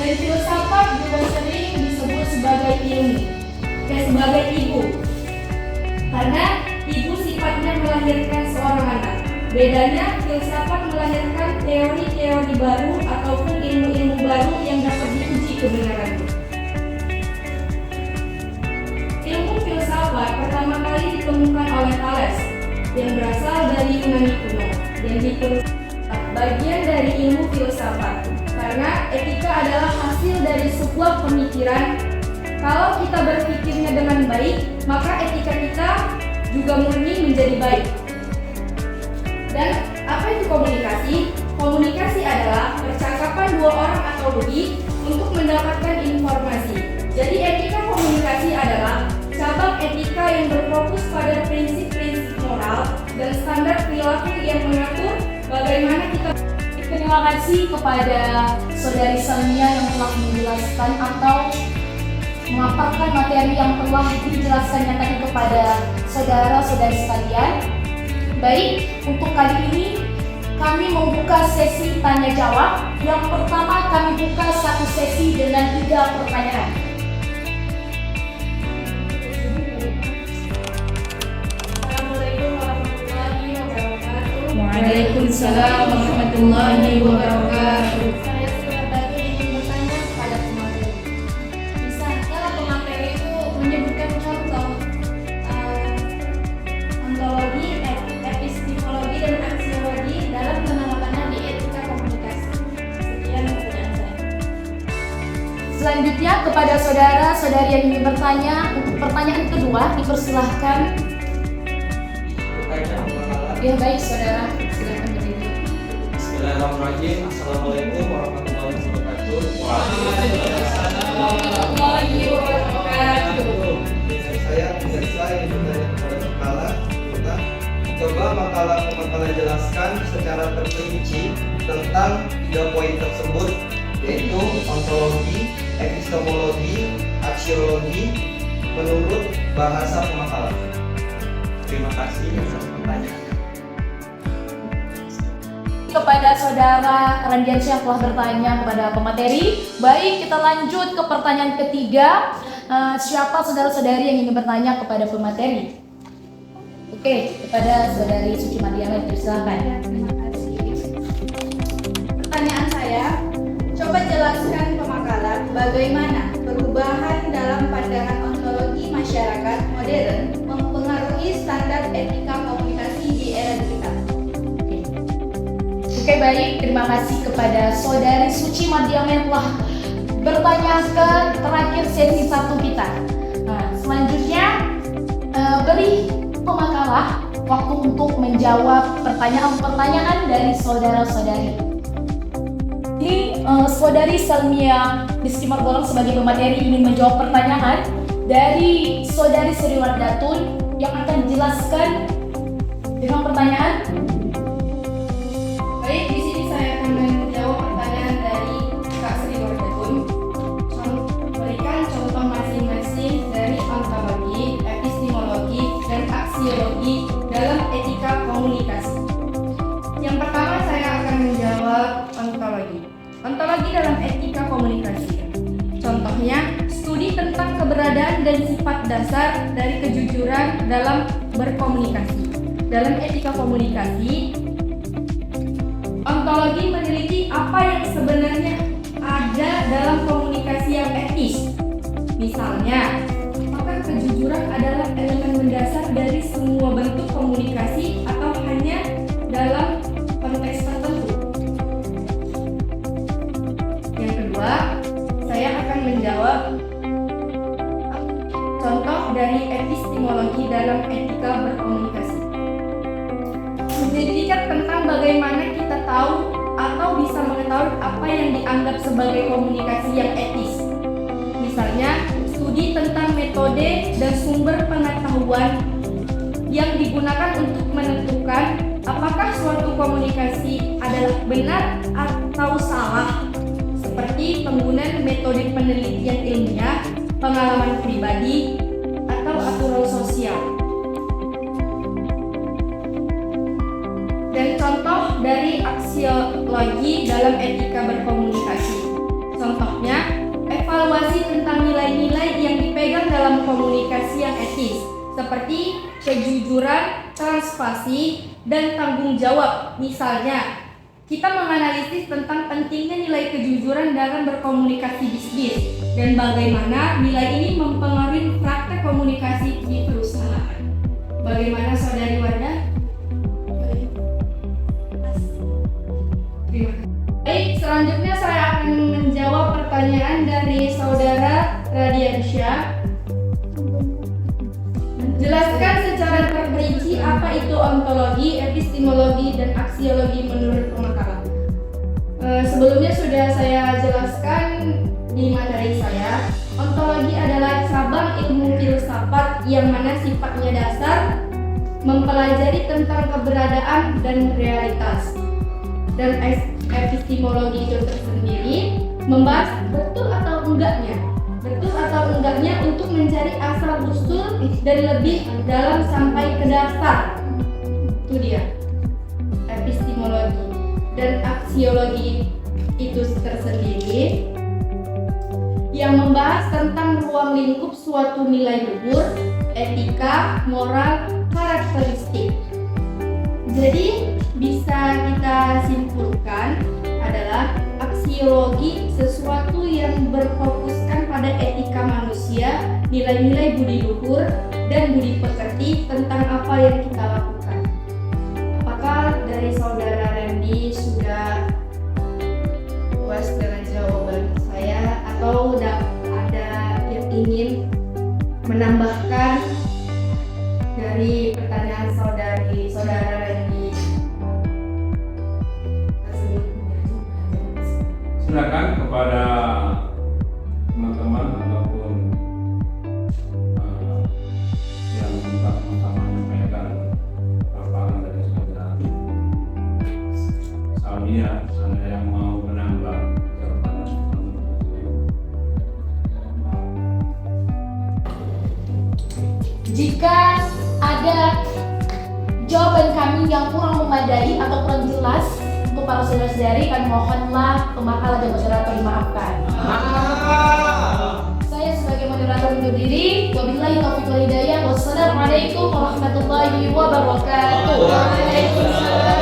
Dan filsafat juga sering disebut sebagai ilmu, sebagai ibu. Karena ibu sifatnya melahirkan seorang anak. Bedanya, filsafat melahirkan teori-teori baru ataupun ilmu-ilmu baru yang dapat diuji kebenarannya. Ilmu filsafat pertama kali ditemukan oleh Thales yang berasal dari Yunani kuno dan bagian dari ilmu filsafat. Karena etika adalah hasil dari sebuah pemikiran. Kalau kita berpikirnya dengan baik, maka etika kita juga murni menjadi baik. Dan apa itu komunikasi? Komunikasi adalah percakapan dua orang atau lebih untuk mendapatkan informasi. Jadi etika komunikasi adalah cabang etika yang berfokus pada prinsip-prinsip moral dan standar perilaku yang mengatur bagaimana kita. Terima kasih kepada Saudari Salmia yang telah menjelaskan atau memaparkan materi yang telah dijelaskannya tadi kepada saudara-saudari sekalian. Baik, untuk kali ini kami membuka sesi tanya jawab. Yang pertama kami buka satu sesi dengan 3 pertanyaan. Waalaikumsalam warahmatullahi wabarakatuh. Saya Suratati ingin bertanya kepada pemateri. Bisakah pemateri itu menyebutkan contoh ontologi, epistemologi, dan aksiologi dalam penerapannya di etika komunikasi? Sekian pertanyaan saya. Selanjutnya kepada saudara-saudari yang ingin bertanya, untuk pertanyaan kedua dipersilahkan. Ya baik saudara, silakan berdiri. Bismillahirrahmanirrahim. Assalamualaikum warahmatullahi wabarakatuh. Waalaikumsalam warahmatullahi wabarakatuh. Saya ingin bertanya kepada makalah. Coba makalah jelaskan secara terperinci tentang 3 poin tersebut, yaitu ontologi, epistemologi, aksiologi menurut bahasa pemakalah. Terima kasih atas pertanyaan. Kepada saudara Randiansyah yang telah bertanya kepada pemateri. Baik, kita lanjut ke pertanyaan ketiga. Siapa saudara-saudari yang ingin bertanya kepada pemateri? Oke, kepada saudari Suci Mariana, silakan. Pertanyaan saya, coba jelaskan pemakalan bagaimana perubahan dalam pandangan ontologi masyarakat modern mempengaruhi standar etika komunikasi di era digital. Oke baik, terima kasih kepada saudari Suci Mariana yang telah bertanya ke terakhir sesi 1 kita. Nah, selanjutnya beri pemakalah waktu untuk menjawab pertanyaan-pertanyaan dari saudara-saudari. Ini saudari Salmia Rizky Margolong sebagai pemateri ingin menjawab pertanyaan dari saudari Sri Wardatun yang akan dijelaskan dengan pertanyaan. Baik, di sini saya akan menjawab pertanyaan dari Kak Sri Wardatun. Berikan contoh masing-masing dari ontologi, epistemologi, dan aksiologi dalam etika komunikasi. Yang pertama saya akan menjawab ontologi. Ontologi dalam etika komunikasi. Contohnya, studi tentang keberadaan dan sifat dasar dari kejujuran dalam berkomunikasi. Dalam etika komunikasi, ontologi meneliti apa yang sebenarnya ada dalam komunikasi yang etis. Misalnya, apakah kejujuran adalah elemen mendasar dari semua bentuk komunikasi atau hanya dalam konteks tertentu? Yang kedua, saya akan menjawab contoh dari epistemologi dalam etika berkomunikasi. Menjadikan tentang bagaimana kita tahu atau bisa mengetahui apa yang dianggap sebagai komunikasi yang etis. Misalnya, studi tentang metode dan sumber pengetahuan yang digunakan untuk menentukan apakah suatu komunikasi adalah benar atau salah, seperti penggunaan metode penelitian ilmiah, pengalaman pribadi, atau aturan sosial. Dan contoh dari aksiologi dalam etika berkomunikasi. Contohnya, tentang nilai-nilai yang dipegang dalam komunikasi yang etis, seperti kejujuran, transparansi, dan tanggung jawab. Misalnya, kita menganalisis tentang pentingnya nilai kejujuran dalam berkomunikasi bisnis dan bagaimana nilai ini mempengaruhi praktek komunikasi di perusahaan. Bagaimana Saudari Wanda? Terima kasih. Baik, selanjutnya saya akan menjawab pertanyaan dari Saudara Radiansyah. Jelaskan secara terperinci apa itu ontologi, epistemologi, dan aksiologi menurut pemakaran. Sebelumnya sudah saya jelaskan di materi saya. Ontologi adalah cabang ilmu filsafat yang mana sifatnya dasar, mempelajari tentang keberadaan dan realitas. Dan epistemologi itu tersendiri membahas betul atau enggaknya untuk mencari asal usul dan lebih dalam sampai ke dasar. Itu dia epistemologi. Dan aksiologi itu tersendiri yang membahas tentang ruang lingkup suatu nilai luhur, etika, moral, karakteristik. Jadi bisa kita simpulkan adalah aksiologi sesuatu yang berfokuskan pada etika manusia, nilai-nilai budi luhur dan budi pekerti tentang apa yang kita lakukan. Apakah dari Saudara Randy sudah puas dengan jawaban saya atau ada yang ingin menambahkan dari pertanyaan Saudara Randy? Silakan kepada teman-teman ataupun yang sama-sama menyampaikan paparan dari saudara Saudia. Ada yang mau menambah jawaban? Jika ada jawaban kami yang kurang memadai atau kurang jelas untuk para saudara-saudari, kami mohonlah pemakalan dan moderator dimaafkan. Saya sebagai moderator undur diri. Wabillahi taufiq wal hidayah. Wassalamualaikum warahmatullahi wabarakatuh. Waalaikumsalam.